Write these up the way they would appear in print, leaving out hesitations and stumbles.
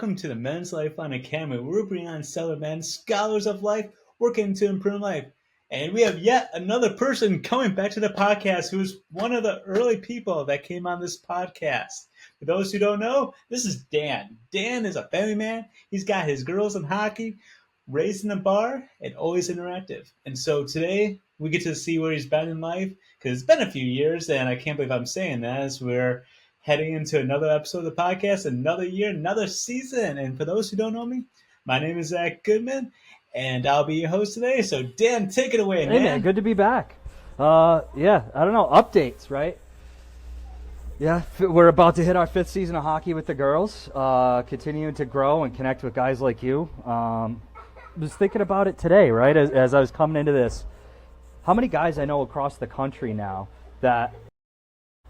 welcome to the Men's Lifeline Academy, where we bring on stellar men, scholars of life, working to improve life. And we have yet another person coming back to the podcast who's one of the early people that came on this podcast. For those who don't know, this is Dan. Dan is a family man. He's got his girls in hockey, raised in the bar, and always interactive. And so today we get to see where he's been in life, because it's been a few years, and I can't believe I'm saying that, as we're heading into another episode of the podcast, another year, another season. And for those who don't know me, my name is Zach Goodman, and I'll be your host today. So, Dan, take it away, man. Hey, man, good to be back. I don't know, updates, right? Yeah, we're about to hit our 5th season of hockey with the girls, continuing to grow and connect with guys like you. Was thinking about it today, right, as I was coming into this. How many guys I know across the country now that,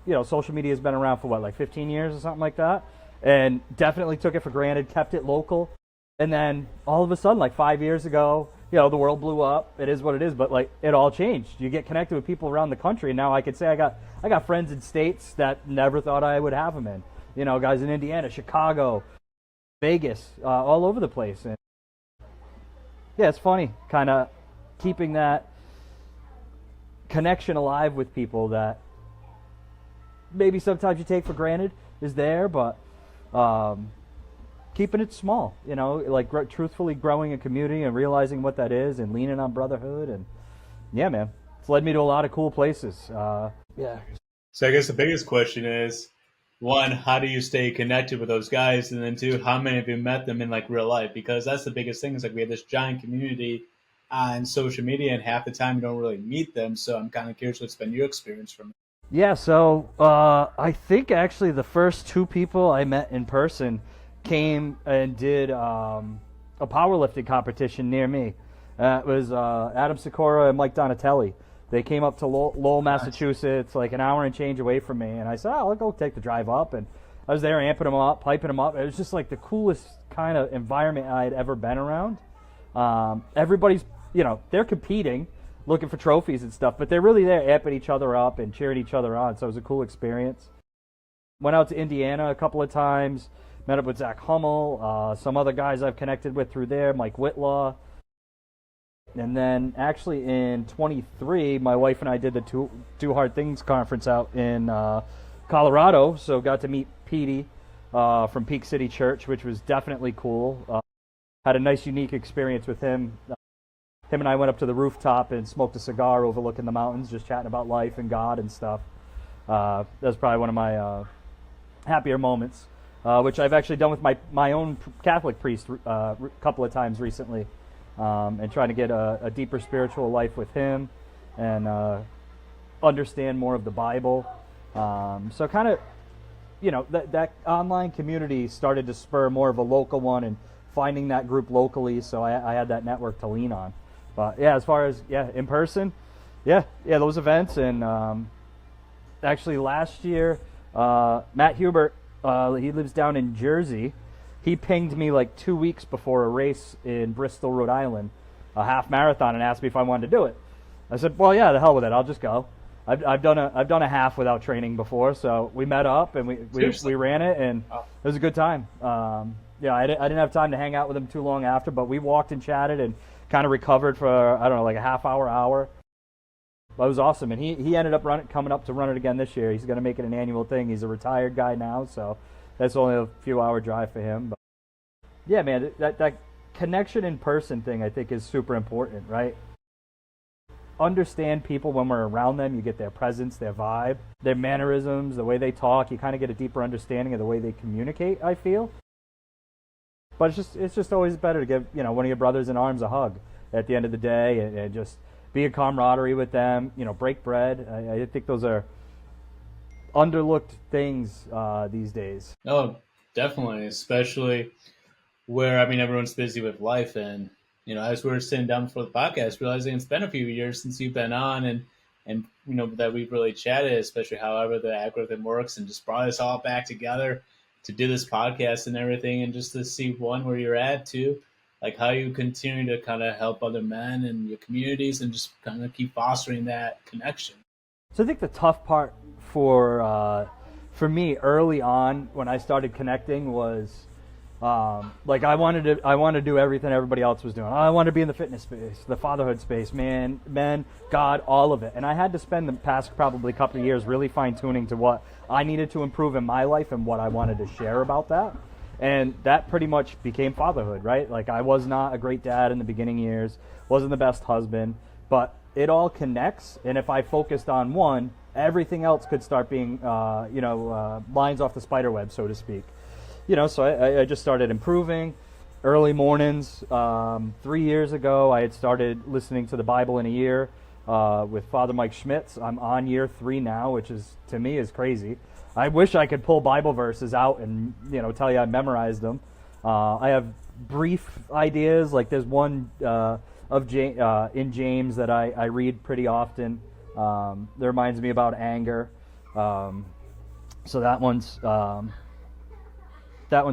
you know, social media has been around for what, like 15 years or something like that, and definitely took it for granted, kept it local, and then all of a sudden, like 5 years ago, you know, the world blew up. It is what it is, but like it all changed. You get connected with people around the country, and now I could say I got friends in states that never thought I would have them in. You know, guys in Indiana, Chicago, Vegas, all over the place. And yeah, it's funny, kind of keeping that connection alive with people that maybe sometimes you take for granted is there, but keeping it small, you know, like truthfully growing a community and realizing what that is and leaning on brotherhood. And yeah, man, it's led me to a lot of cool places. Yeah. So I guess the biggest question is, one, how do you stay connected with those guys? And then two, how many of you met them in like real life? Because that's the biggest thing, is like we have this giant community on social media, and half the time you don't really meet them. So I'm kind of curious what's been your experience from it. Yeah, so I think actually the first 2 people I met in person came and did a powerlifting competition near me. It was Adam Sikora and Mike Donatelli. They came up to Lowell, Massachusetts, like an hour and change away from me, and I said, I'll go take the drive up. And I was there amping them up, piping them up. It was just like the coolest kind of environment I had ever been around. Everybody's, you know, they're competing, looking for trophies and stuff, but they're really there amping each other up and cheering each other on, so it was a cool experience. Went out to Indiana a couple of times, met up with Zach Hummel, some other guys I've connected with through there, Mike Whitlaw. And then actually in 23, my wife and I did the Do Hard Things conference out in Colorado, so got to meet Petey from Peak City Church, which was definitely cool. Had a nice, unique experience with him. Him and I went up to the rooftop and smoked a cigar overlooking the mountains, just chatting about life and God and stuff. That was probably one of my happier moments, which I've actually done with my own Catholic priest a couple of times recently, and trying to get a deeper spiritual life with him and understand more of the Bible. So kind of, you know, that online community started to spur more of a local one and finding that group locally, so I had that network to lean on. But yeah, as far as in person, those events. And actually last year, Matt Hubert, he lives down in Jersey. He pinged me like 2 weeks before a race in Bristol, Rhode Island, a half marathon, and asked me if I wanted to do it. I said, well, yeah, the hell with it, I'll just go. I've done a half without training before, so we met up and we ran it, and it was a good time. I didn't have time to hang out with him too long after, but we walked and chatted and kind of recovered for, I don't know, like a half hour. But it was awesome, and he ended up coming up to run it again this year. He's going to make it an annual thing. He's a retired guy now, so that's only a few hour drive for him. But yeah, man, that connection in person thing I think is super important, right? Understand people when we're around them. You get their presence, their vibe, their mannerisms, the way they talk. You kind of get a deeper understanding of the way they communicate, I feel. But it's just always better to give, you know, one of your brothers in arms a hug at the end of the day, and just be a camaraderie with them, you know, break bread. I think those are underlooked things these days. Oh, definitely, especially where, I mean, everyone's busy with life. And, you know, as we were sitting down before the podcast, realizing it's been a few years since you've been on, and you know, that we've really chatted, especially however the algorithm works, and just brought us all back together to do this podcast and everything, and just to see, one, where you're at, two, like how you continue to kind of help other men and your communities and just kind of keep fostering that connection. So I think the tough part for me early on when I started connecting was Like I wanted to do everything everybody else was doing. I wanted to be in the fitness space, the fatherhood space, men, God, all of it. And I had to spend the past probably couple of years really fine tuning to what I needed to improve in my life and what I wanted to share about that. And that pretty much became fatherhood, right? Like I was not a great dad in the beginning years, wasn't the best husband, but it all connects. And if I focused on one, everything else could start being, lines off the spider web, so to speak. So I just started improving. Early mornings. 3 years ago, I had started listening to the Bible in a year with Father Mike Schmitz. I'm on year 3 now, which is, to me, is crazy. I wish I could pull Bible verses out and, tell you I memorized them. I have brief ideas. Like there's one in James that I read pretty often. That reminds me about anger. So that one's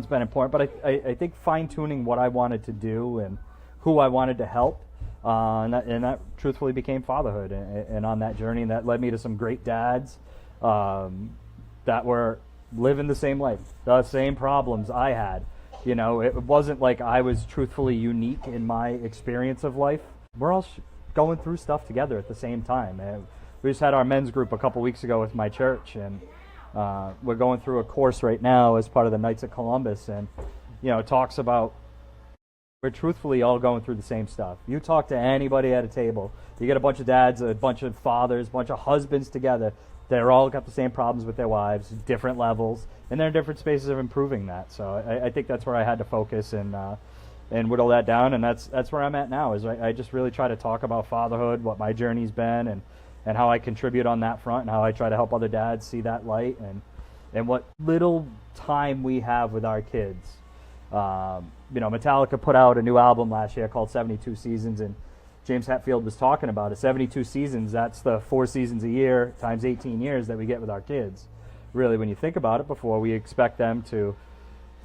been important, but I think fine-tuning what I wanted to do and who I wanted to help, and that truthfully became fatherhood, and on that journey, and that led me to some great dads that were living the same life, the same problems I had. It wasn't like I was truthfully unique in my experience of life. We're all going through stuff together at the same time. We just had our men's group a couple weeks ago with my church, and we're going through a course right now as part of the Knights of Columbus, and it talks about we're truthfully all going through the same stuff. You talk to anybody at a table, you get a bunch of dads, a bunch of fathers, a bunch of husbands together. They're all got the same problems with their wives, different levels, and they're in different spaces of improving that. So I think that's where I had to focus and whittle that down, and that's where I'm at now. Is I just really try to talk about fatherhood, what my journey's been, and how I contribute on that front, and how I try to help other dads see that light, and what little time we have with our kids. Metallica put out a new album last year called 72 Seasons, and James Hetfield was talking about it. 72 seasons, that's the 4 seasons a year times 18 years that we get with our kids. Really, when you think about it, before we expect them to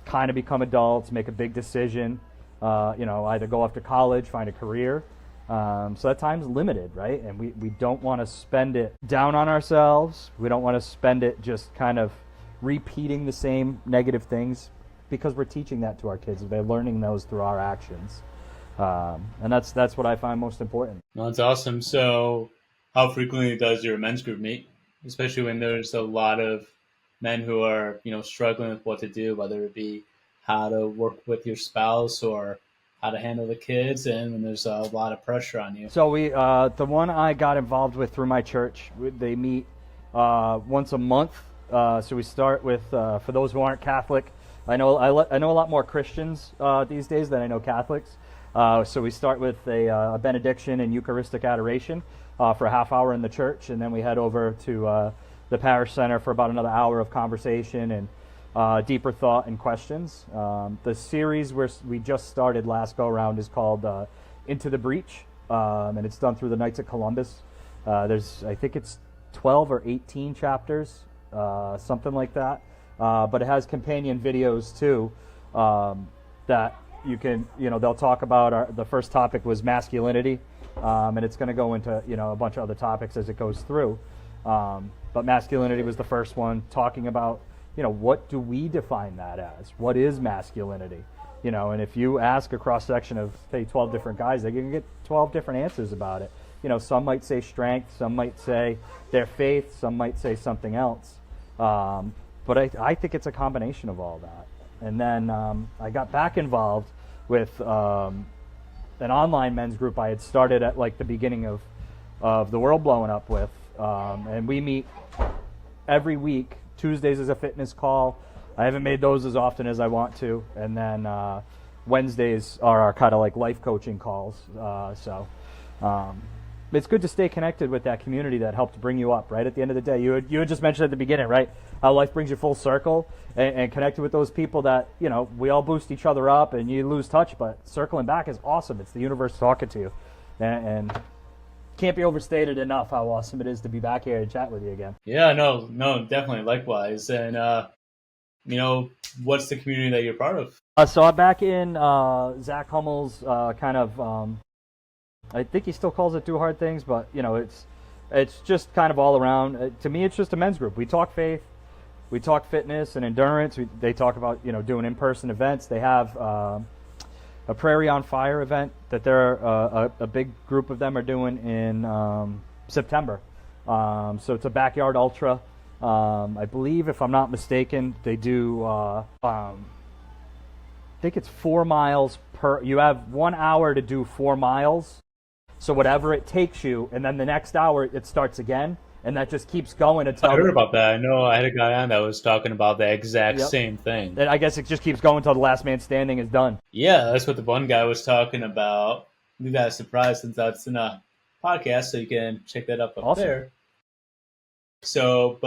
kind of become adults, make a big decision, either go off to college, find a career. So that time's limited, right? And we don't want to spend it down on ourselves. We don't want to spend it just kind of repeating the same negative things, because we're teaching that to our kids. They're learning those through our actions. And that's what I find most important. Well, that's awesome. So how frequently does your men's group meet? Especially when there's a lot of men who are, struggling with what to do, whether it be how to work with your spouse or how to handle the kids, and when there's a lot of pressure on you. So we, the one I got involved with through my church, they meet once a month. So we start with, for those who aren't Catholic, I know a lot more Christians these days than I know Catholics. So we start with a benediction and Eucharistic adoration for a half hour in the church, and then we head over to the parish center for about another hour of conversation and deeper thought and questions. The series we just started last go-around is called Into the Breach, and it's done through the Knights of Columbus. I think it's 12 or 18 chapters, something like that. But it has companion videos too that you can, they'll talk about. The first topic was masculinity, and it's going to go into, a bunch of other topics as it goes through. But masculinity was the first one, talking about, what do we define that as? What is masculinity? And if you ask a cross-section of, say, 12 different guys, they're going to get 12 different answers about it. Some might say strength, some might say their faith, some might say something else. But I think it's a combination of all that. And then I got back involved with an online men's group I had started at like the beginning of the world blowing up with. And we meet every week. Tuesdays is a fitness call. I haven't made those as often as I want to. And then Wednesdays are our kind of like life coaching calls. It's good to stay connected with that community that helped bring you up, right? At the end of the day, you had just mentioned at the beginning, right? How life brings you full circle, and connected with those people that, we all boost each other up and you lose touch, but circling back is awesome. It's the universe talking to you. And can't be overstated enough how awesome it is to be back here and chat with you again. Yeah, no, definitely. Likewise. And, what's the community that you're part of? So I'm back in Zach Hummel's kind of... I think he still calls it Do Hard Things, but it's just kind of all around. To me, it's just a men's group. We talk faith. We talk fitness and endurance. They talk about, you know, doing in-person events. They have a Prairie on Fire event that they're a big group of them are doing in September. So it's a backyard ultra. I believe, if I'm not mistaken, they do. I think it's 4 miles per. You have 1 hour to do 4 miles. So whatever it takes you, and then the next hour it starts again, and that just keeps going until. I heard about that. I know I had a guy on that was talking about the exact same thing. And I guess it just keeps going until the last man standing is done. Yeah, that's what the one guy was talking about. We got a surprise since that's in a podcast, so you can check that up Awesome. there. So,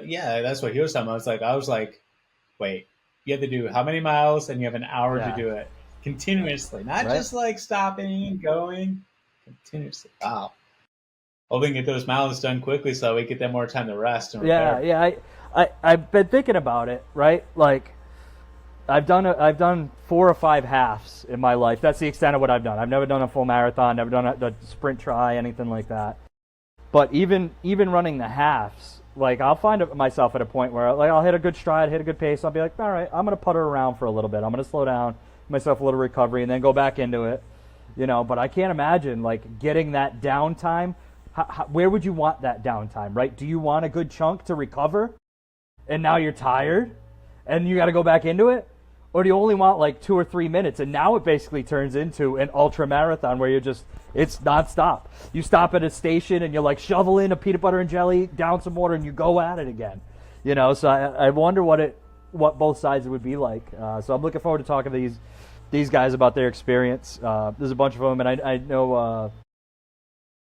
yeah, that's what he was talking about. I was like, wait, you have to do how many miles, and you have an hour to do it continuously, not just like stopping and going, continuously. Wow. Hope we can get those miles done quickly so we get that more time to rest and repair. Yeah. I've been thinking about it, right? Like, I've done 4 or 5 halves in my life. That's the extent of what I've done. I've never done a full marathon, never done a sprint try, anything like that. But even running the halves, like, I'll find myself at a point where, like, I'll hit a good stride, hit a good pace. I'll be like, all right, I'm gonna putter around for a little bit. I'm gonna slow down, give myself a little recovery, and then go back into it. You know, but I can't imagine, like, getting that downtime. Where would you want that downtime, right? Do you want a good chunk to recover, and now you're tired, and you got to go back into it? Or do you only want like 2 or 3 minutes, and now it basically turns into an ultra marathon where it's nonstop. You stop at a station, and you're like, shovel in a peanut butter and jelly, down some water, and you go at it again. You know, so I wonder what both sides would be like. So I'm looking forward to talking to these guys about their experience. There's a bunch of them, and I know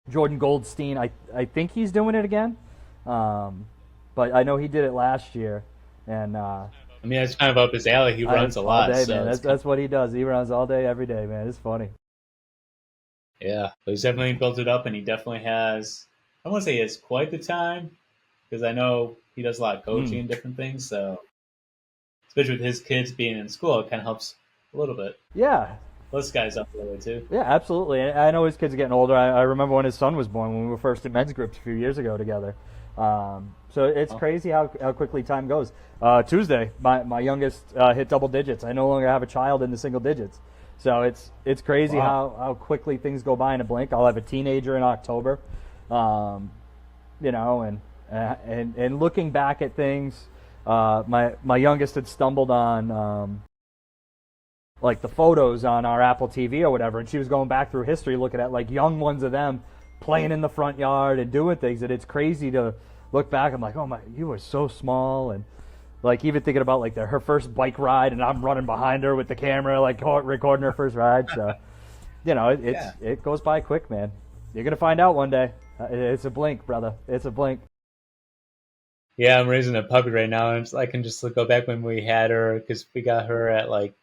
Jordan Goldstein, I think he's doing it again, but I know he did it last year, and I mean, it's kind of up his alley. He runs a lot. All day, so man. That's what he does. He runs all day, every day, man. It's funny. Yeah, but he's definitely built it up, and he definitely has. I won't say he has quite the time, because I know he does a lot of coaching and different things. So, especially with his kids being in school, it kind of helps a little bit. Yeah. Those guys up a little bit too. Yeah, absolutely. I know his kids are getting older. I remember when his son was born, when we were first in men's groups a few years ago together. So it's crazy how quickly time goes. Tuesday, my youngest hit double digits. I no longer have a child in the single digits. So it's crazy how quickly things go by in a blink. I'll have a teenager in October. You know, and looking back at things, my youngest had stumbled on like the photos on our Apple TV or whatever, and she was going back through history looking at like young ones of them playing in the front yard and doing things, and it's crazy to look back. I'm like, oh my, you were so small. And like even thinking about like her first bike ride, and I'm running behind her with the camera like recording her first ride. So you know, it goes by quick, man. You're gonna find out one day. It's a blink, brother. It's a blink. Yeah, I'm raising a puppy right now, and I can just go back when we had her, because we got her at like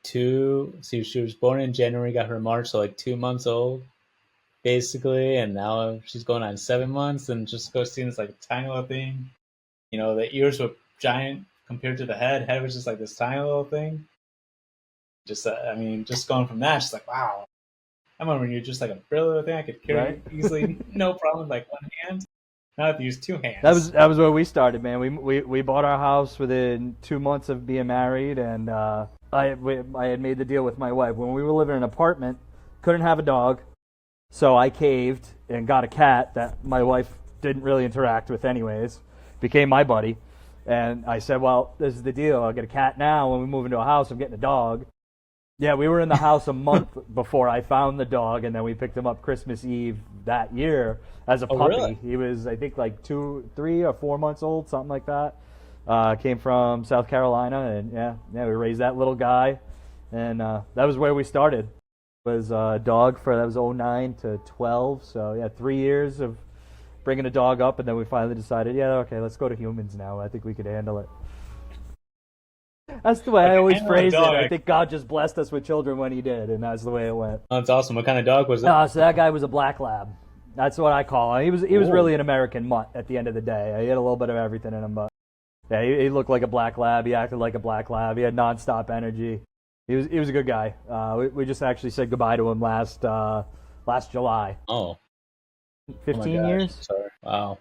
she was born in January, got her in March, so like 2 months old basically, and now she's going on 7 months, and just go seeing this like tiny little thing. You know, the ears were giant compared to the head was just like this tiny little thing. Just I mean, just going from that, just like, wow. I remember when you're just like a brilliant little thing I could carry easily, no problem, like one hand. Now I have to use 2 hands. That was where we started, man. We bought our house within 2 months of being married, and I had made the deal with my wife. When we were living in an apartment, couldn't have a dog, so I caved and got a cat that my wife didn't really interact with anyways, became my buddy. And I said, well, this is the deal. I'll get a cat now. When we move into a house, I'm getting a dog. Yeah, we were in the house a month before I found the dog, and then we picked him up Christmas Eve that year as a puppy. Really? He was, I think, like 2, 3, or 4 months old, something like that. Came from South Carolina, and yeah, we raised that little guy, and that was where we started. It was a dog that was 09 to 12, so yeah, 3 years of bringing a dog up, and then we finally decided, yeah, okay, let's go to humans now. I think we could handle it. That's the way I always phrase it. I think God just blessed us with children when he did, and that's the way it went. That's awesome. What kind of dog was it? So that guy was a black lab. That's what I call him. He was really an American mutt at the end of the day. He had a little bit of everything in him, but yeah, he looked like a black lab. He acted like a black lab. He had nonstop energy. He was a good guy. We just actually said goodbye to him last July. Oh. 15 years? Sorry. Wow.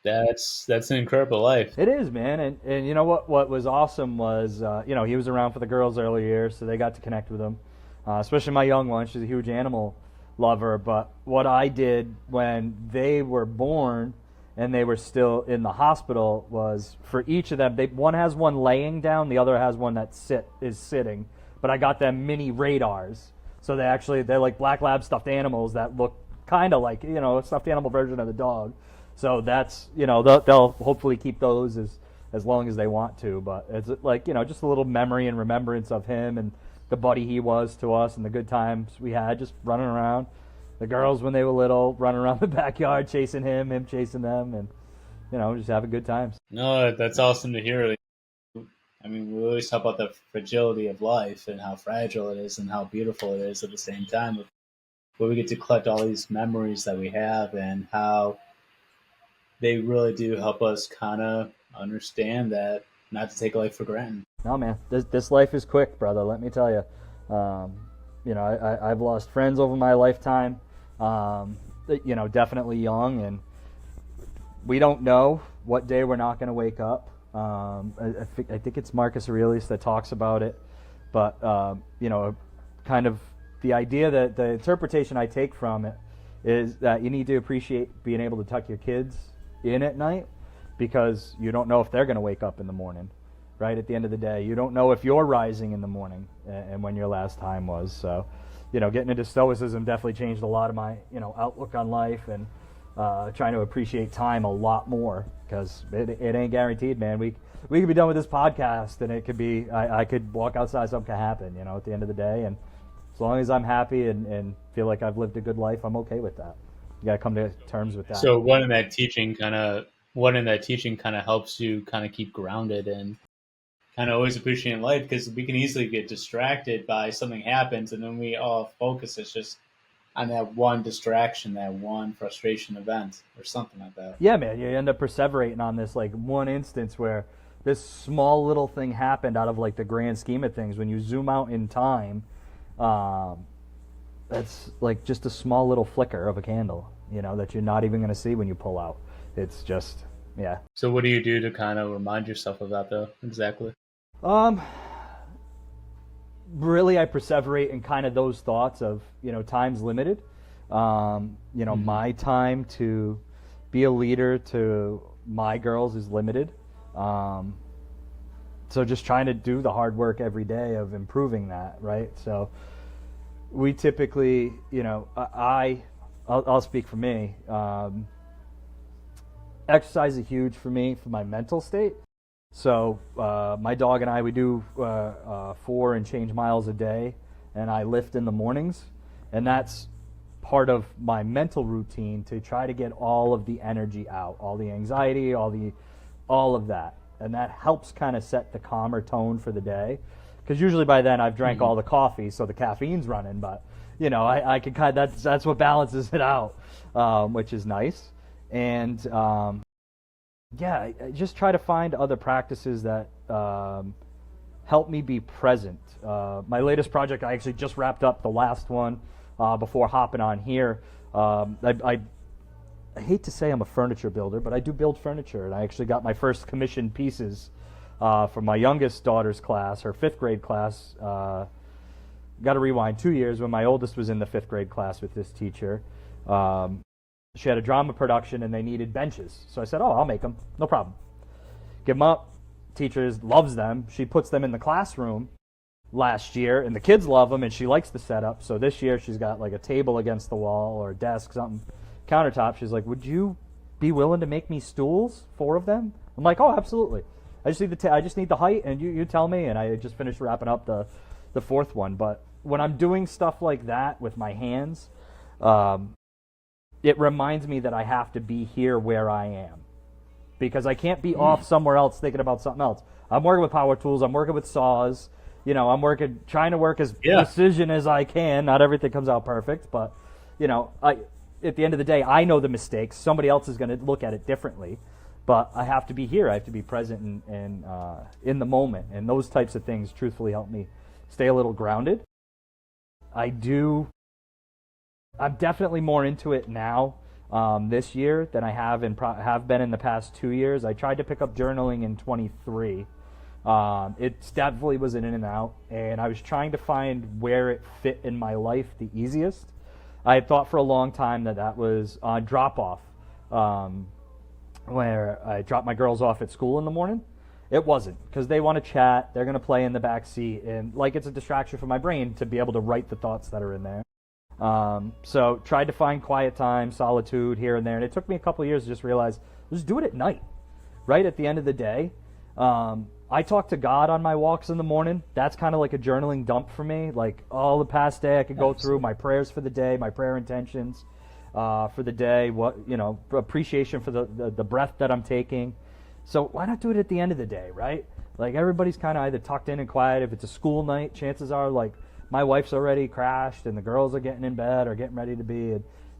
That's an incredible life. It is, man. And you know what was awesome was, he was around for the girls early years, so they got to connect with him. Especially my young one. She's a huge animal lover. But what I did when they were born and they were still in the hospital was for each of them, one has one laying down, the other has one that is sitting. But I got them mini radars. So they're like black lab stuffed animals that look kind of like, a stuffed animal version of the dog. So that's, they'll hopefully keep those as long as they want to. But it's like, just a little memory and remembrance of him and the buddy he was to us and the good times we had just running around. The girls, when they were little, running around the backyard, chasing him chasing them, and, just having good times. No, that's awesome to hear. I mean, we always talk about the fragility of life and how fragile it is and how beautiful it is at the same time. Where we get to collect all these memories that we have and how they really do help us kind of understand that not to take life for granted. No, man, this life is quick, brother. Let me tell you. I've lost friends over my lifetime. Definitely young, and we don't know what day we're not going to wake up. I think it's Marcus Aurelius that talks about it, but kind of the idea that the interpretation I take from it is that you need to appreciate being able to tuck your kids in at night because you don't know if they're going to wake up in the morning, right? At the end of the day, you don't know if you're rising in the morning and when your last time was. So, getting into Stoicism definitely changed a lot of my, outlook on life and trying to appreciate time a lot more because it ain't guaranteed, man. We could be done with this podcast and it could be, I could walk outside, something could happen, at the end of the day. And as long as I'm happy and feel like I've lived a good life, I'm okay with that. You got to come to terms with that. So what in that teaching kind of helps you kind of keep grounded and kind of always appreciate life, because we can easily get distracted by something happens and then we all focus it's just on that one distraction, that one frustration event or something like that. Yeah, man, you end up perseverating on this like one instance where this small little thing happened out of like the grand scheme of things. When you zoom out in time, that's like just a small little flicker of a candle, that you're not even going to see when you pull out. It's just, yeah. So what do you do to kind of remind yourself of that though? Exactly. Really, I perseverate in kind of those thoughts of, time's limited. My time to be a leader to my girls is limited. So just trying to do the hard work every day of improving that, right? So we typically, I'll speak for me. Exercise is huge for me for my mental state. So my dog and I, we do 4 and change miles a day, and I lift in the mornings, and that's part of my mental routine to try to get all of the energy out, all the anxiety, all of that, and that helps kind of set the calmer tone for the day. Because usually by then I've drank all the coffee, so the caffeine's running, but I can kind of, that's what balances it out, which is nice. And I just try to find other practices that help me be present. My latest project, I actually just wrapped up the last one before hopping on here. I hate to say I'm a furniture builder, but I do build furniture, and I actually got my first commissioned pieces from my youngest daughter's class, her 5th grade class. Got to rewind 2 years when my oldest was in the 5th grade class with this teacher. She had a drama production and they needed benches. So I said, I'll make them. No problem. Give them up. Teacher loves them. She puts them in the classroom last year, and the kids love them, and she likes the setup. So this year she's got like a table against the wall or a desk, something, countertop. She's like, would you be willing to make me stools, 4 of them? I'm like, oh, absolutely. I just need the height, and you tell me. And I just finished wrapping up the 4th one. But when I'm doing stuff like that with my hands, it reminds me that I have to be here where I am, because I can't be off somewhere else thinking about something else. I'm working with power tools. I'm working with saws. I'm trying to work as precision as I can. Not everything comes out perfect, but at the end of the day, I know the mistakes. Somebody else is going to look at it differently, but I have to be here. I have to be present and in the moment. And those types of things, truthfully, help me stay a little grounded. I'm definitely more into it now. this year than I have have been in the past 2 years. I tried to pick up journaling in 23. It definitely was an in and out, and I was trying to find where it fit in my life the easiest. I had thought for a long time that was on drop-off, where I drop my girls off at school in the morning. It wasn't, because they want to chat, they're going to play in the back seat, and like it's a distraction for my brain to be able to write the thoughts that are in there. So tried to find quiet time, solitude here and there, and it took me a couple of years to just realize, just do it at night, right at the end of the day. I talk to God on my walks in the morning. That's kind of like a journaling dump for me. Like all the past day I could go through my prayers for the day, my prayer intentions for the day, appreciation for the breath that I'm taking. So why not do it at the end of the day, right? Like everybody's kind of either tucked in and quiet. If it's a school night, chances are like my wife's already crashed and the girls are getting in bed or getting ready to be,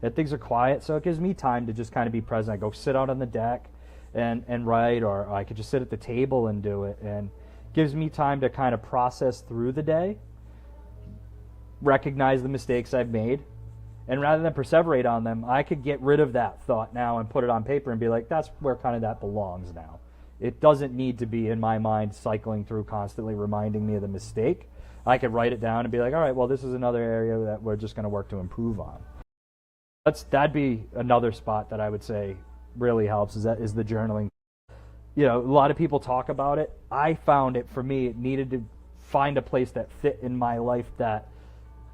and things are quiet. So it gives me time to just kind of be present. I go sit out on the deck and write, or I could just sit at the table and do it, and gives me time to kind of process through the day, recognize the mistakes I've made, and rather than perseverate on them, I could get rid of that thought now and put it on paper and be like, that's where kind of that belongs now. It doesn't need to be in my mind cycling through constantly reminding me of the mistake. I could write it down and be like, all right, well, this is another area that we're just going to work to improve on. That'd be another spot that I would say really helps, is the journaling. You know, a lot of people talk about it. I found it, for me, it needed to find a place that fit in my life, that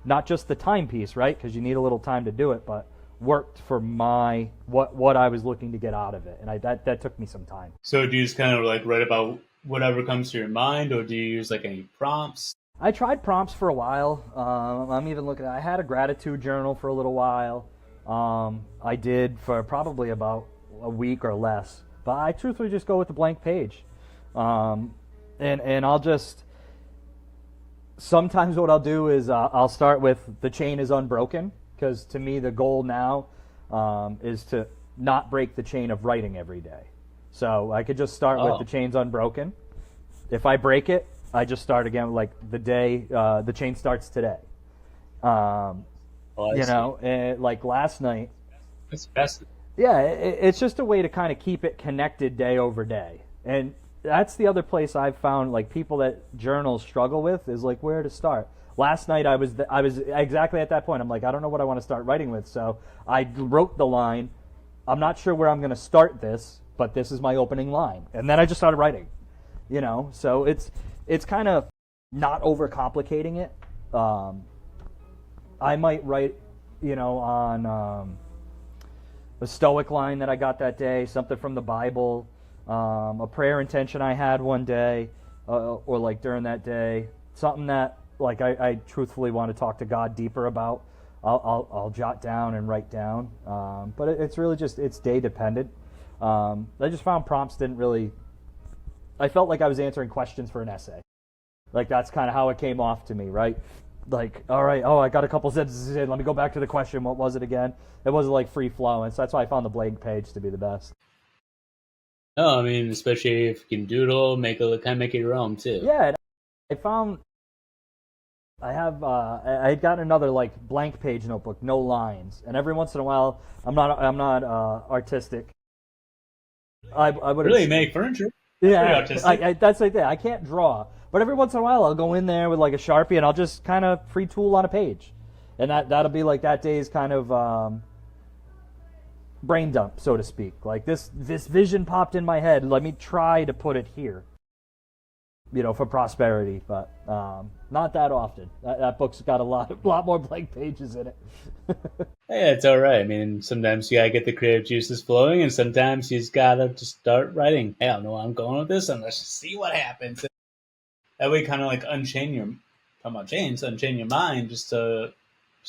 not just the timepiece, right? Because you need a little time to do it, but worked for my what I was looking to get out of it, and that took me some time. So do you just kind of like write about whatever comes to your mind, or do you use like any prompts? I tried prompts for a while. I'm even looking at, I had a gratitude journal for a little while. I did for probably about a week or less, but I truthfully just go with the blank page. And I'll just, sometimes what I'll do is I'll start with the chain is unbroken, because to me the goal now is to not break the chain of writing every day. So I could just start with the chain's unbroken. If I break it, I just start again, like the day the chain starts today. Like last night. That's best. Yeah, it's just a way to kind of keep it connected day over day. And that's the other place I've found, like, people that journals struggle with, is like where to start. Last night I was exactly at that point. I'm like, I don't know what I want to start writing with. So I wrote the line, I'm not sure where I'm going to start this, but this is my opening line. And then I just started writing. You know, so it's kind of not overcomplicating it. I might write, on a Stoic line that I got that day, something from the Bible, a prayer intention I had one day, or like during that day, something that like I truthfully want to talk to God deeper about. I'll jot down and write down, but it's really just, it's day dependent. I just found prompts didn't really. I felt like I was answering questions for an essay. Like that's kind of how it came off to me, right? Like, all right, I got a couple sentences in. Let me go back to the question. What was it again? It wasn't like free flowing, so that's why I found the blank page to be the best. No, I mean, especially if you can doodle, make it your own too. Yeah, I found I had gotten another like blank page notebook, no lines, and every once in a while, I'm not artistic. I would really make furniture. Yeah, that's like that. I can't draw, but every once in a while I'll go in there with like a Sharpie and I'll just kind of free tool on a page, and that'll be like that day's kind of brain dump, so to speak. Like this vision popped in my head. Let me try to put it here, for prosperity, but not that often. That book's got a lot more blank pages in it. Hey, it's all right. I mean, sometimes you gotta get the creative juices flowing, and sometimes you just gotta just start writing. Hey, I don't know where I'm going with this, and let's just see what happens. That way, kind of like unchain your mind, just to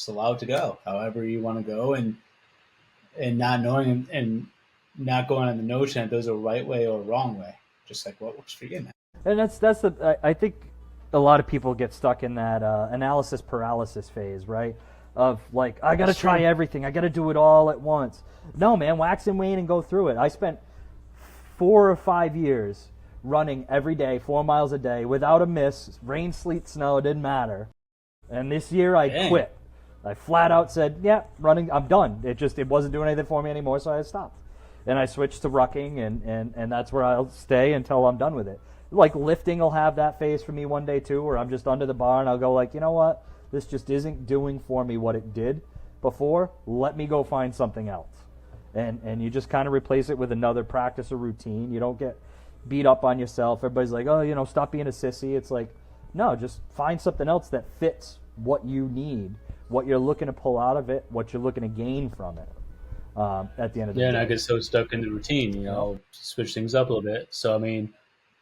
allow it to go however you want to go, and not knowing and not going on the notion that there's a right way or a wrong way. Just like what works for you, man. And that's I think a lot of people get stuck in that analysis paralysis phase, right? Of like, I got to try everything. I got to do it all at once. No, man, wax and wane and go through it. I spent 4 or 5 years running every day, 4 miles a day, without a miss. Rain, sleet, snow, it didn't matter. And this year I quit. I flat out said, yeah, running, I'm done. It wasn't doing anything for me anymore, so I stopped. And I switched to rucking, and that's where I'll stay until I'm done with it. Like lifting will have that phase for me one day too, where I'm just under the bar and I'll go like, you know what? This just isn't doing for me what it did before. Let me go find something else. And you just kind of replace it with another practice or routine. You don't get beat up on yourself. Everybody's like, oh, stop being a sissy. It's like, no, just find something else that fits what you need, what you're looking to pull out of it, what you're looking to gain from it at the end of the day. Yeah, and I get so stuck in the routine, switch things up a little bit. So, I mean,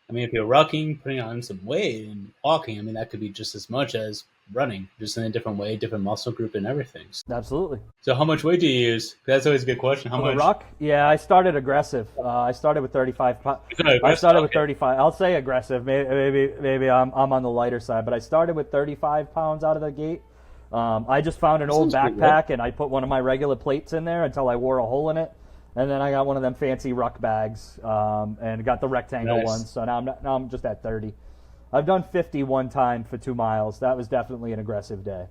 if you're rucking, putting on some weight and walking, that could be just as much as running, just in a different way, different muscle group and everything. Absolutely. So how much weight do you use? That's always a good question. How much? The ruck? Yeah, I started aggressive. I started with 35. I started with 35. I'll say aggressive. Maybe I'm on the lighter side, but I started with 35 pounds out of the gate. I just found an old backpack and I put one of my regular plates in there until I wore a hole in it. And then I got one of them fancy ruck bags and got the rectangle ones. So now I'm just at 30. I've done 50 one time for 2 miles. That was definitely an aggressive day.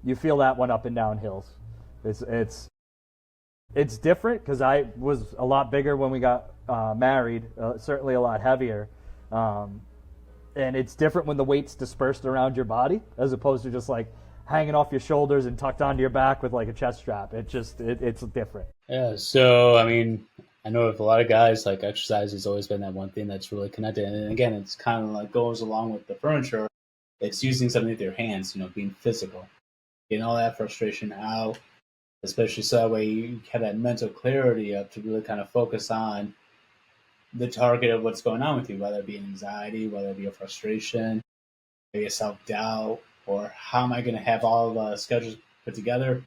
You feel that one up and down hills. It's different because I was a lot bigger when we got married, certainly a lot heavier. And it's different when the weight's dispersed around your body as opposed to just like hanging off your shoulders and tucked onto your back with like a chest strap. It's different. Yeah, so I know with a lot of guys, like exercise has always been that one thing that's really connected. And again, it's kind of like goes along with the furniture. It's using something with your hands, being physical, getting all that frustration out, especially so that way you have that mental clarity up to really kind of focus on the target of what's going on with you, whether it be anxiety, whether it be a frustration, maybe a self-doubt, or how am I going to have all the schedules put together?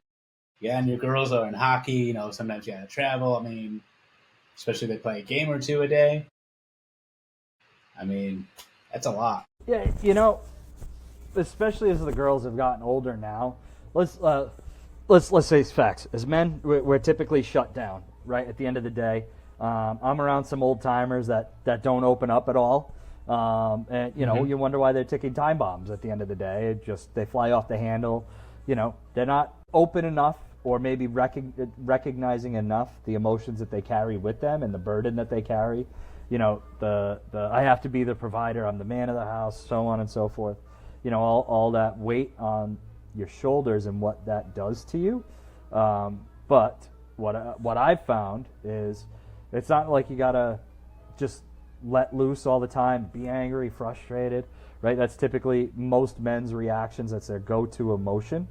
Yeah, and your girls are in hockey, sometimes you got to travel. Especially if they play a game or two a day. That's a lot. Yeah, especially as the girls have gotten older now. Let's say facts. As men, we're typically shut down, right? At the end of the day, I'm around some old timers that don't open up at all, and you wonder why they're ticking time bombs at the end of the day. They fly off the handle. They're not open enough, or maybe recognizing enough the emotions that they carry with them and the burden that they carry. The I have to be the provider, I'm the man of the house, so on and so forth. All that weight on your shoulders and what that does to you. But what I've found is it's not like you gotta just let loose all the time, be angry, frustrated, right? That's typically most men's reactions. That's their go-to emotion.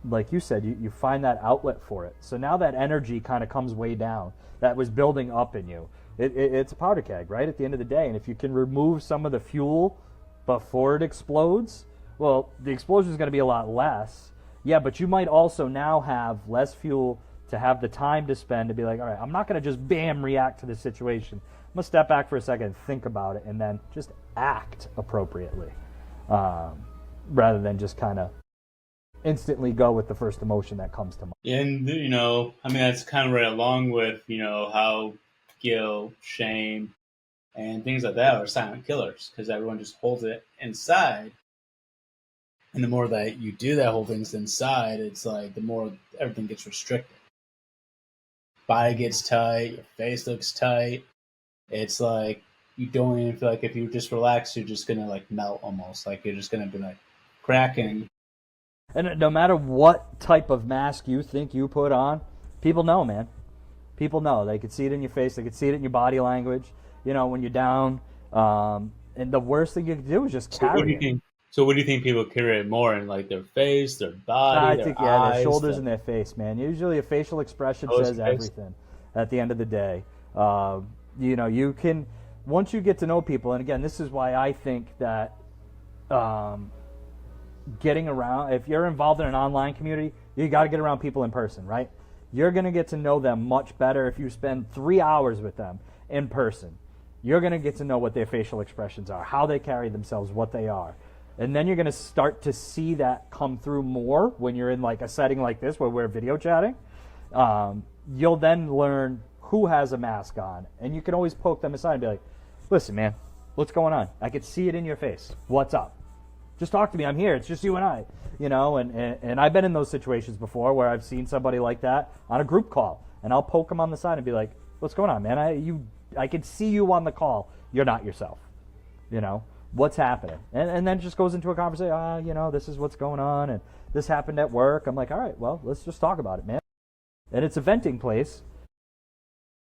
Like you said, you find that outlet for it. So now that energy kind of comes way down. That was building up in you. It's a powder keg, right? At the end of the day. And if you can remove some of the fuel before it explodes, well, the explosion is going to be a lot less. Yeah, but you might also now have less fuel to have the time to spend to be like, all right, I'm not going to just bam react to the situation. I'm going to step back for a second, think about it, and then just act appropriately rather than just kind of instantly go with the first emotion that comes to mind. And, that's kind of right along with, how guilt, shame, and things like that are silent killers because everyone just holds it inside. And the more that you do that, hold things inside, it's like the more everything gets restricted. Body gets tight, your face looks tight. It's like you don't even feel like if you just relax, you're just going to like melt almost. Like you're just going to be like cracking. And no matter what type of mask you think you put on, people know, man. People know. They can see it in your face. They can see it in your body language, when you're down. And the worst thing you can do is just carry it. So what do you think people carry it more in, like their face, their body, their eyes? Their shoulders and their face, man. Usually a facial expression says everything at the end of the day. You can, once you get to know people, and again, this is why I think that getting around, if you're involved in an online community, you got to get around people in person, right? You're going to get to know them much better if you spend 3 hours with them in person. You're going to get to know what their facial expressions are, how they carry themselves, what they are. And then you're going to start to see that come through more when you're in like a setting like this where we're video chatting. You'll then learn who has a mask on. And you can always poke them aside and be like, listen, man, what's going on? I could see it in your face. What's up? Just talk to me. I'm here. It's just you and I, and I've been in those situations before where I've seen somebody like that on a group call, and I'll poke them on the side and be like, what's going on, man? I can see you on the call. You're not yourself. What's happening? And then it just goes into a conversation. This is what's going on, and this happened at work. I'm like, all right, well, let's just talk about it, man. And it's a venting place.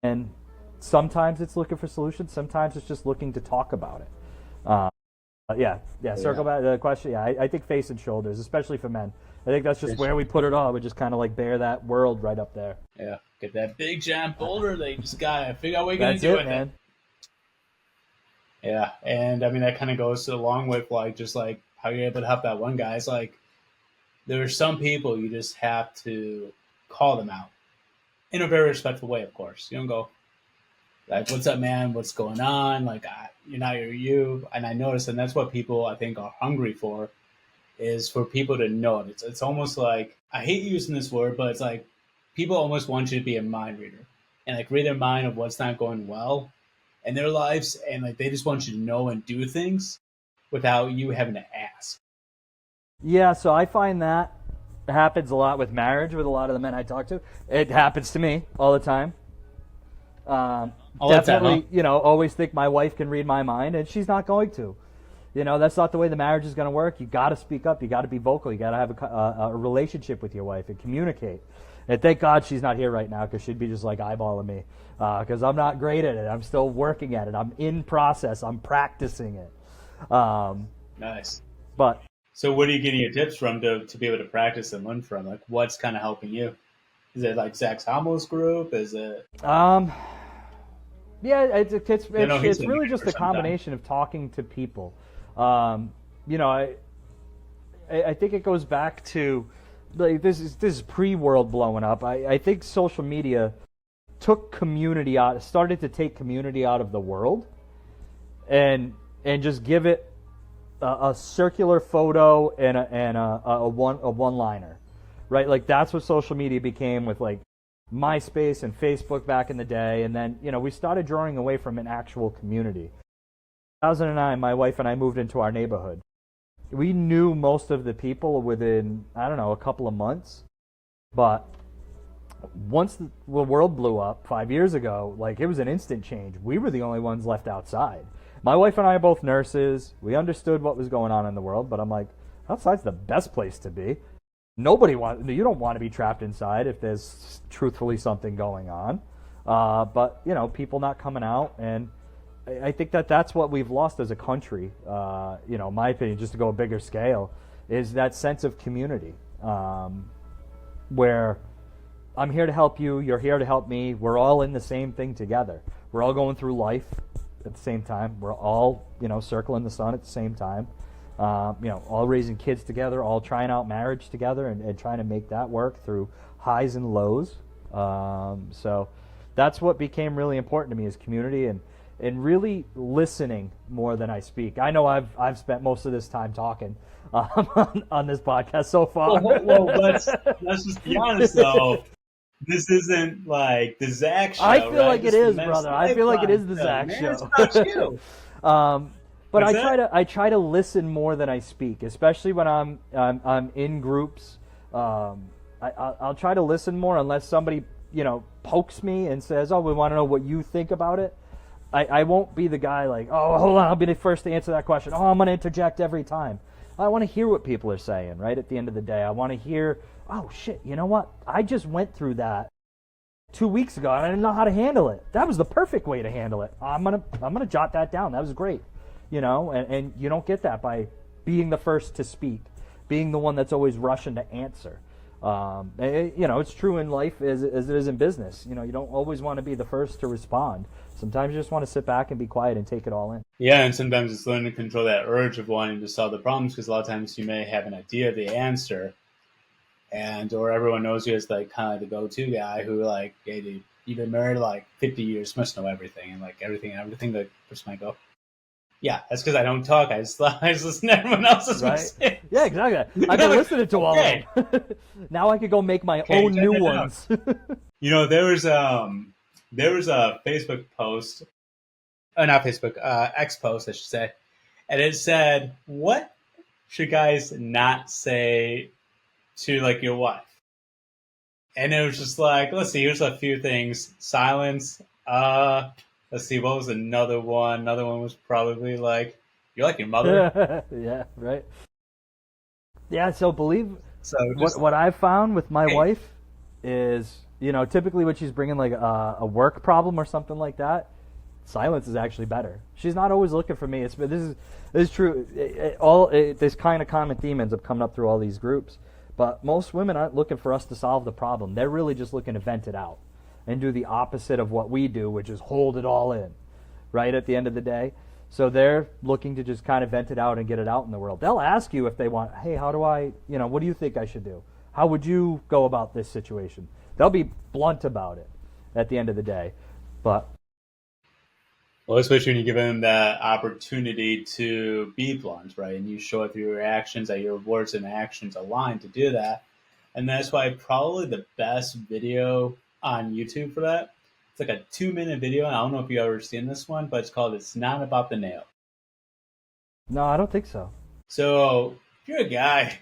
And sometimes it's looking for solutions. Sometimes it's just looking to talk about it. Circle back to the question. Yeah, I think face and shoulders, especially for men. I think that's just where we put it all. We just kind of like bear that world right up there. Yeah, get that big giant boulder. They just gotta figure out what you're gonna do with it. Yeah, and I mean that kind of goes along with just how you're able to help that one guy. It's like there are some people you just have to call them out in a very respectful way. Of course, you don't go like, "What's up, man? What's going on?" Like, you're not you. And I notice, and that's what people I think are hungry for, is for people to know it. It's almost like, I hate using this word, but it's like people almost want you to be a mind reader and like read their mind of what's not going well in their lives, and like they just want you to know and do things without you having to ask. Yeah, so I find that happens a lot with marriage with a lot of the men I talk to. It happens to me all the time. Definitely, always think my wife can read my mind, and she's not going to. That's not the way the marriage is going to work. You got to speak up. You got to be vocal. You got to have a relationship with your wife and communicate. And thank God she's not here right now, because she'd be just like eyeballing me, because I'm not great at it. I'm still working at it. I'm in process. I'm practicing it. Nice. But so what are you getting your tips from to be able to practice and learn from? Like, what's kind of helping you? Is it like Zach's Homos group? Is it? Yeah, it's really just a combination of talking to people. I think it goes back to like this is pre-world blowing up. I think social media started to take community out of the world, and just give it a circular photo and a one-liner, right? Like that's what social media became with like MySpace and Facebook back in the day, and then we started drawing away from an actual community. 2009, my wife and I moved into our neighborhood. We knew most of the people within, a couple of months, but once the world blew up 5 years ago, like it was an instant change. We were the only ones left outside. My wife and I are both nurses. We understood what was going on in the world, but I'm like, outside's the best place to be. You don't want to be trapped inside if there's truthfully something going on. But people not coming out, and I think that's what we've lost as a country. My opinion, just to go a bigger scale, is that sense of community, where I'm here to help you, you're here to help me. We're all in the same thing together. We're all going through life at the same time. We're all circling the sun at the same time. All raising kids together, all trying out marriage together, and trying to make that work through highs and lows. So that's what became really important to me, is community and really listening more than I speak. I know I've spent most of this time talking on this podcast so far. Well, let's just be honest though. This isn't like the Zach show. I feel like this it is, brother. I feel like it is the Zach show. It's about you. But I try to listen more than I speak, especially when I'm in groups. I'll try to listen more unless somebody pokes me and says, "Oh, we want to know what you think about it." I won't be the guy like, "Oh, hold on, I'll be the first to answer that question. Oh, I'm going to interject every time." I want to hear what people are saying. Right at the end of the day, I want to hear, "Oh shit, you know what? I just went through that 2 weeks ago, and I didn't know how to handle it. That was the perfect way to handle it. I'm gonna jot that down. That was great." And you don't get that by being the first to speak, being the one that's always rushing to answer. It's true in life as it is in business. You don't always want to be the first to respond. Sometimes you just want to sit back and be quiet and take it all in. Yeah, and sometimes it's learning to control that urge of wanting to solve the problems, because a lot of times you may have an idea of the answer, or everyone knows you as like kind of the go-to guy who like, hey, dude, you've been married like 50 years, must know everything, and like everything the person might go, yeah, that's because I don't talk. I just listen to everyone else's mistakes. Yeah, exactly. I've been listening to all of them. Now I could go make my own new ones. There was a Facebook post, not Facebook, X post, I should say, and it said, "What should guys not say to like your wife? And it was just like, let's see, here's a few things. Silence. Let's see, what was another one? Another one was probably like, you're like your mother. Yeah, right. Yeah, so believe So just what I've found with my hey, wife is, typically when she's bringing like a work problem or something like that, silence is actually better. She's not always looking for me. This is true. This kind of common theme ends up coming up through all these groups. But most women aren't looking for us to solve the problem. They're really just looking to vent it out and do the opposite of what we do, which is hold it all in, right, at the end of the day. So they're looking to just kind of vent it out and get it out in the world. They'll ask you if they want, hey, how do I, what do you think I should do? How would you go about this situation? They'll be blunt about it at the end of the day. But well, especially when you give them that opportunity to be blunt, right? And you show it through your actions that your words and actions align to do that. And that's why probably the best video on YouTube for that, it's like a 2-minute video. I don't know if you've ever seen this one, but it's called It's Not About the Nail. no, I don't think so. So if you're a guy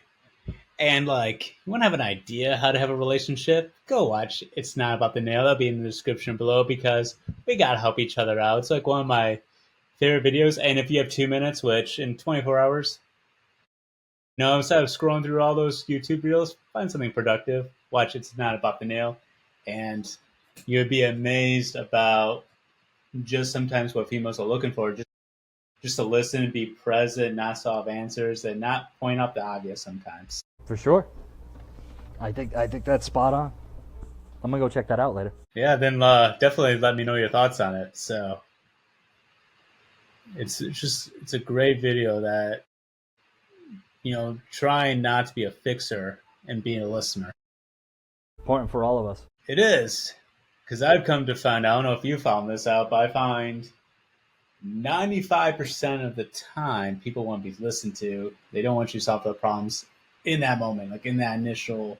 and like you want to have an idea how to have a relationship, go watch It's Not About the Nail. That'll be in the description below because we gotta help each other out. It's like one of my favorite videos. And if you have 2 minutes, which in 24 hours, instead of scrolling through all those YouTube reels, find something productive. Watch It's Not About the Nail, and you would be amazed about just sometimes what females are looking for. Just to listen, be present, not solve answers, and not point out the obvious sometimes. For sure. I think that's spot on. I'm gonna go check that out later. Yeah, then definitely let me know your thoughts on it. So it's a great video that trying not to be a fixer and being a listener. Important for all of us. It is, because I've come to find, I don't know if you found this out, but I find 95% of the time people want to be listened to. They don't want you to solve their problems in that moment, like in that initial,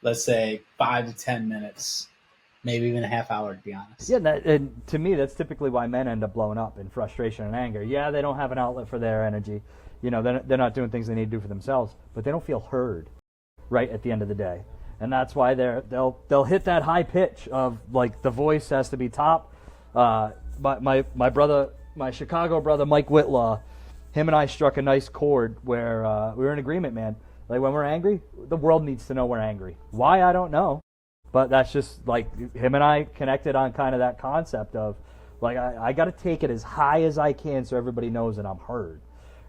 let's say 5 to 10 minutes, maybe even a half hour, to be honest. Yeah, and to me, that's typically why men end up blowing up in frustration and anger. Yeah, they don't have an outlet for their energy. They're not doing things they need to do for themselves, but they don't feel heard, right, at the end of the day. And that's why they'll hit that high pitch of, like, the voice has to be top. My brother, my Chicago brother, Mike Whitlaw, him and I struck a nice chord where we were in agreement, man. Like, when we're angry, the world needs to know we're angry. Why, I don't know. But that's just, like, him and I connected on kind of that concept of, like, I got to take it as high as I can so everybody knows that I'm heard.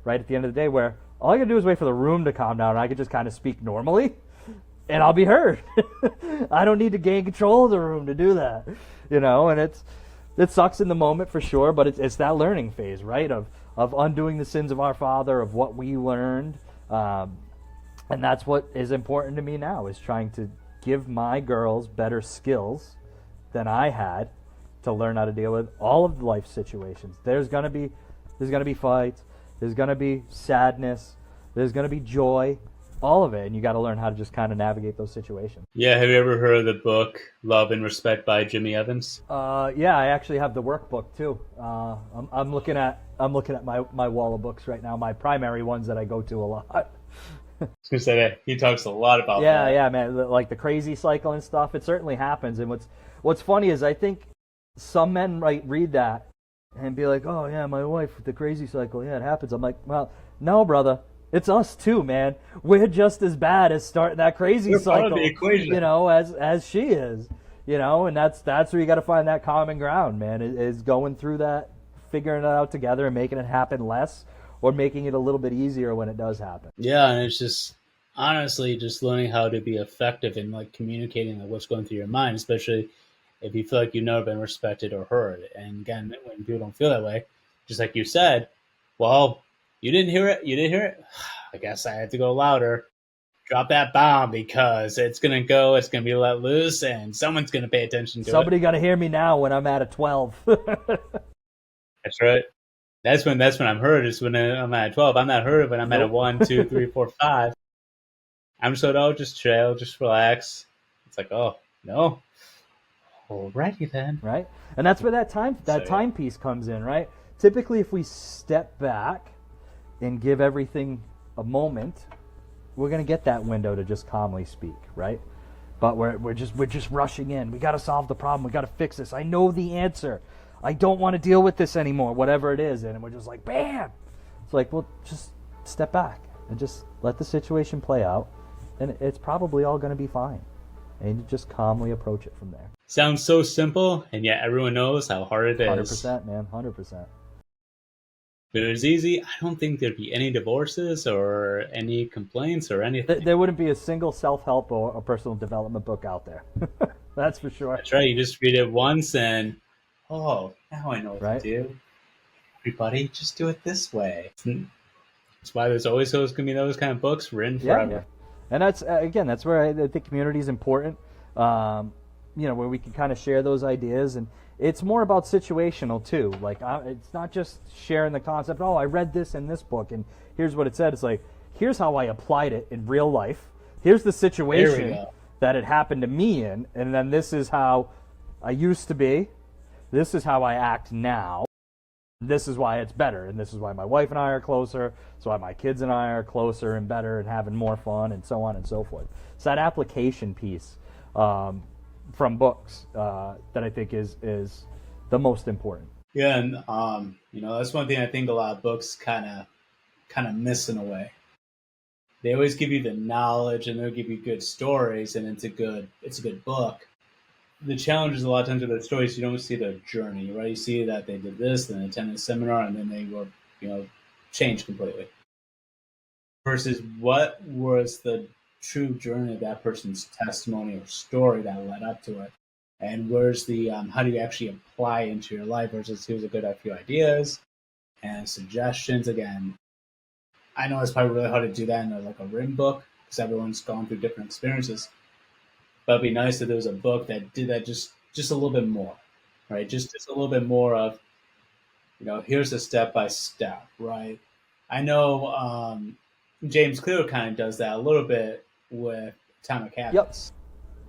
Right at the end of the day, where all I got to do is wait for the room to calm down and I can just kind of speak normally and I'll be heard. I don't need to gain control of the room to do that. And it sucks in the moment for sure, but it's that learning phase, right? Of undoing the sins of our father, of what we learned. And that's what is important to me now, is trying to give my girls better skills than I had to learn how to deal with all of life situations. There's gonna be fights, there's gonna be sadness, there's gonna be joy, all of it, and you got to learn how to just kind of navigate those situations. Yeah, have you ever heard of the book Love and Respect by Jimmy Evans? Yeah, I actually have the workbook too. I'm looking at my wall of books right now, my primary ones that I go to a lot. I was gonna say that he talks a lot about that. Yeah, man, like the crazy cycle and stuff. It certainly happens, and what's funny is I think some men might read that and be like, "Oh yeah, my wife with the crazy cycle. Yeah, it happens." I'm like, "Well, no, brother. It's us too, man. We're just as bad as starting that crazy cycle, the equation. As she is, and that's where you got to find that common ground, man. Is going through that, figuring it out together, and making it happen less, or making it a little bit easier when it does happen. Yeah, and it's just honestly just learning how to be effective in like communicating like what's going through your mind, especially if you feel like you've never been respected or heard. And again, when people don't feel that way, just like you said, well, you didn't hear it. You didn't hear it. I guess I had to go louder. Drop that bomb because it's gonna be let loose, and someone's gonna pay attention to Somebody it. got to hear me now when I'm at a 12. That's right. That's when I'm heard. Is when I'm at a 12. I'm not heard when I'm at a 1, 2, 3, 4, 5. I'm just like, oh, just chill, just relax. It's like, oh no. Alrighty then. Right, and that's where that timepiece comes in, right? Typically, if we step back and give everything a moment, we're going to get that window to just calmly speak, right? But we're just rushing in. We got to solve the problem. We got to fix this. I know the answer. I don't want to deal with this anymore, whatever it is. And we're just like, bam! It's like, well, just step back and just let the situation play out, and it's probably all going to be fine. And you just calmly approach it from there. Sounds so simple, and yet everyone knows how hard it is. 100%, man, 100%. If it was easy, I don't think there'd be any divorces or any complaints or anything. There wouldn't be a single self-help or a personal development book out there. That's for sure. That's right. You just read it once and, oh, now I know what to do. Everybody, just do it this way. That's why there's always going to be those kind of books written forever. Yeah. And that's, again, that's where I think community is important, where we can kind of share those ideas. And it's more about situational, too. Like, it's not just sharing the concept, oh, I read this in this book, and here's what it said. It's like, here's how I applied it in real life. Here's the situation that it happened to me in, and then this is how I used to be. This is how I act now. This is why it's better, and this is why my wife and I are closer. It's why my kids and I are closer and better and having more fun, and so on and so forth. It's that application piece from books that I think is the most important. Yeah, and that's one thing I think a lot of books kind of miss in a way. They always give you the knowledge and they'll give you good stories, and it's a good book. The challenge is a lot of times with the stories, you don't see the journey, right? You see that they did this, then they attended a seminar, and then they were, changed completely. Versus what was the true journey of that person's testimony or story that led up to it? And where's the, how do you actually apply into your life versus here's a good few ideas and suggestions. Again, I know it's probably really hard to do that in a written book because everyone's gone through different experiences. But it'd be nice if there was a book that did that just a little bit more, right? Just a little bit more of, here's a step by step, right? I know James Clear kind of does that a little bit with Atomic Habits. Yep.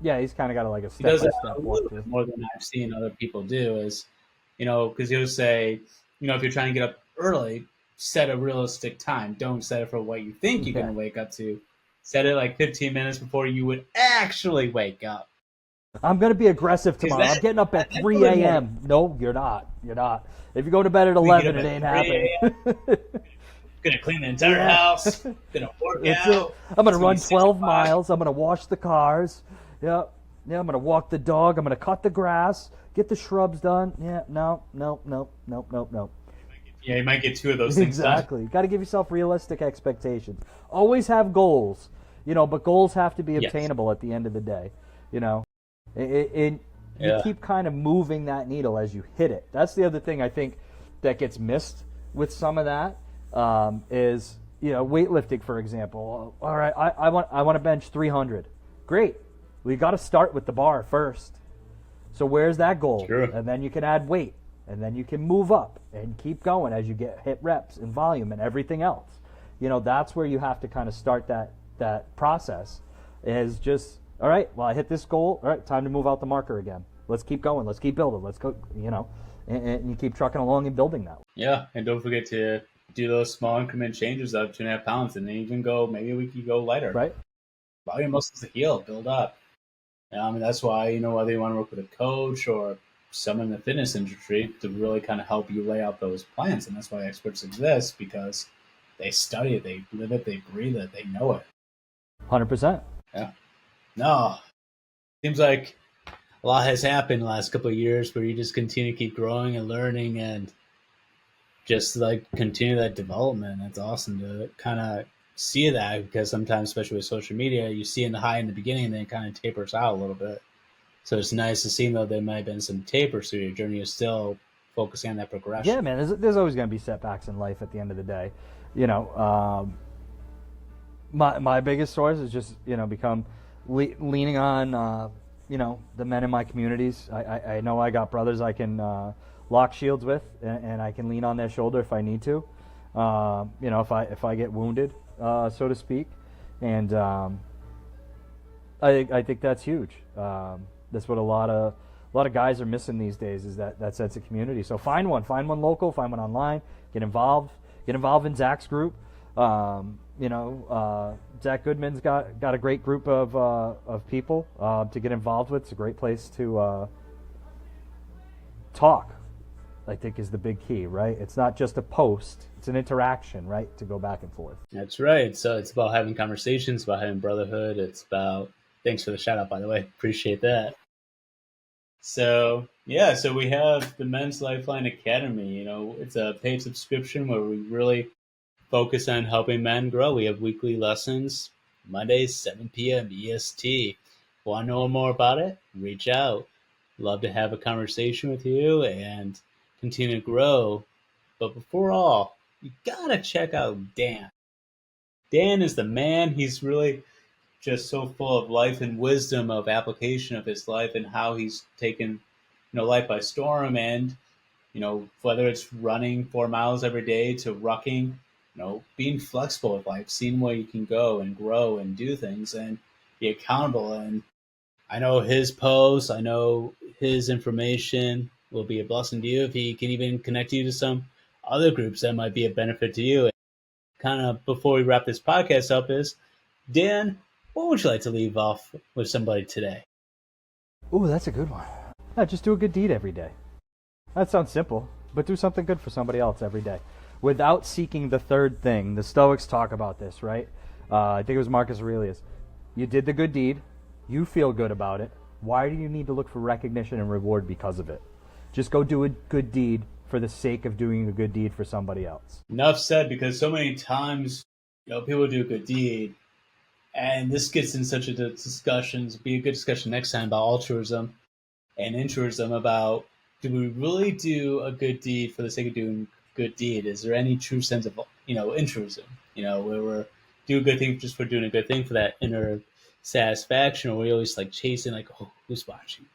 Yeah, he's kind of got a step by step a little bit more than I've seen other people do. Is because he'll say, if you're trying to get up early, set a realistic time. Don't set it for what you think you're going to wake up to. Set it like 15 minutes before you would actually wake up. I'm going to be aggressive tomorrow. I'm getting up at 3 a.m. No, you're not. You're not. If you go to bed at 11, it ain't happening. Gonna clean the entire house. Gonna work out. I'm gonna run 12 miles. I'm gonna wash the cars. Yeah. I'm gonna walk the dog. I'm gonna cut the grass. Get the shrubs done. Yeah. No. Yeah, you might get 2 of those things done. Exactly. You got to give yourself realistic expectations. Always have goals, but goals have to be obtainable at the end of the day. You keep kind of moving that needle as you hit it. That's the other thing I think that gets missed with some of that is weightlifting, for example. All right, I want to bench 300. Great. We got to start with the bar first. So where's that goal? Sure. And then you can add weight. And then you can move up and keep going as you hit reps and volume and everything else. That's where you have to kind of start that process is just, all right, well, I hit this goal. All right, time to move out the marker again. Let's keep going. Let's keep building. Let's go, and you keep trucking along and building that. Yeah, and don't forget to do those small increment changes of 2.5 pounds and then even maybe we could go lighter. Right. Allow your muscles to heal, build up. That's why, whether you want to work with a coach or someone in the fitness industry to really kind of help you lay out those plans. And that's why experts exist, because they study it, they live it, they breathe it, they know it. 100%. Yeah. No. Seems like a lot has happened the last couple of years where you just continue to keep growing and learning and just continue that development. It's awesome to kind of see that, because sometimes, especially with social media, you see in the high in the beginning and then it kind of tapers out a little bit. So it's nice to see, though, there might have been some tapers through your journey. You're still focusing on that progression. Yeah, man. There's always going to be setbacks in life at the end of the day. My biggest source is just, become leaning on, the men in my communities. I know I got brothers I can lock shields with, and I can lean on their shoulder if I need to. If I get wounded, so to speak. And I think that's huge. That's what a lot of guys are missing these days, is that sense of community. So find one local, find one online, get involved in Zach's group. Zach Goodman's got a great group of people to get involved with. It's a great place to talk, I think, is the big key, right? It's not just a post, it's an interaction, right? To go back and forth. That's right. So it's about having conversations, about having brotherhood. It's about, thanks for the shout out, by the way. Appreciate that. So, yeah, so we have the Men's Lifeline Academy. It's a paid subscription where we really focus on helping men grow. We have weekly lessons, Mondays, 7 p.m. EST. Want to know more about it? Reach out. Love to have a conversation with you and continue to grow. But before all, you gotta check out Dan. Dan is the man. He's really just so full of life and wisdom of application of his life and how he's taken, life by storm. And, whether it's running 4 miles every day to rucking, being flexible with life, seeing where you can go and grow and do things and be accountable. And I know his posts, I know his information will be a blessing to you if he can even connect you to some other groups that might be a benefit to you. Kind of before we wrap this podcast up is, Dan, what would you like to leave off with somebody today? Ooh, that's a good one. Yeah, just do a good deed every day. That sounds simple, but do something good for somebody else every day without seeking the third thing. The Stoics talk about this, right? I think it was Marcus Aurelius. You did the good deed. You feel good about it. Why do you need to look for recognition and reward because of it? Just go do a good deed for the sake of doing a good deed for somebody else. Enough said, because so many times, people do a good deed, and this gets in such a discussion. Be a good discussion next time about altruism and intruism, about, do we really do a good deed for the sake of doing a good deed? Is there any true sense of, intruism, where we're do a good thing just for doing a good thing for that inner satisfaction, or we always like chasing, like, oh, who's watching?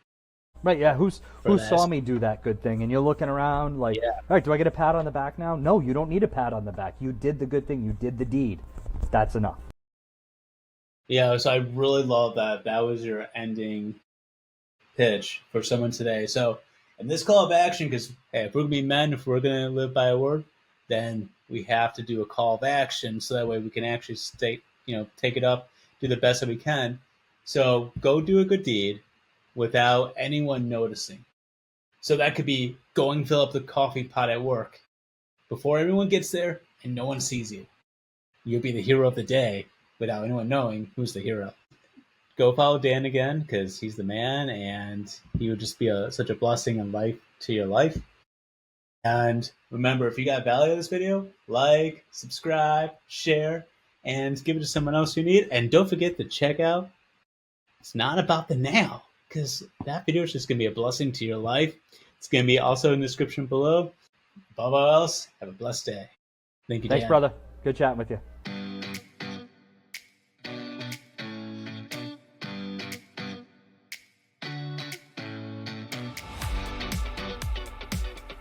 Right, yeah, who saw me do that good thing? And you're looking around like, Yeah. All right, do I get a pat on the back now? No, you don't need a pat on the back. You did the good thing. You did the deed. That's enough. Yeah, so I really love that. That was your ending pitch for someone today. So, and this call of action, because hey, if we're going to be men, if we're going to live by a word, then we have to do a call of action so that way we can actually take it up, do the best that we can. So go do a good deed without anyone noticing. So that could be going fill up the coffee pot at work before everyone gets there and no one sees you. You'll be the hero of the day without anyone knowing who's the hero. Go follow Dan again, because he's the man, and he would just be such a blessing in life to your life. And remember, if you got value out of this video, like, subscribe, share, and give it to someone else you need. And don't forget to check out It's Not About the Now, because that video is just going to be a blessing to your life. It's going to be also in the description below. Above all else, have a blessed day. Thank you, Dan. Thanks, brother. Good chatting with you.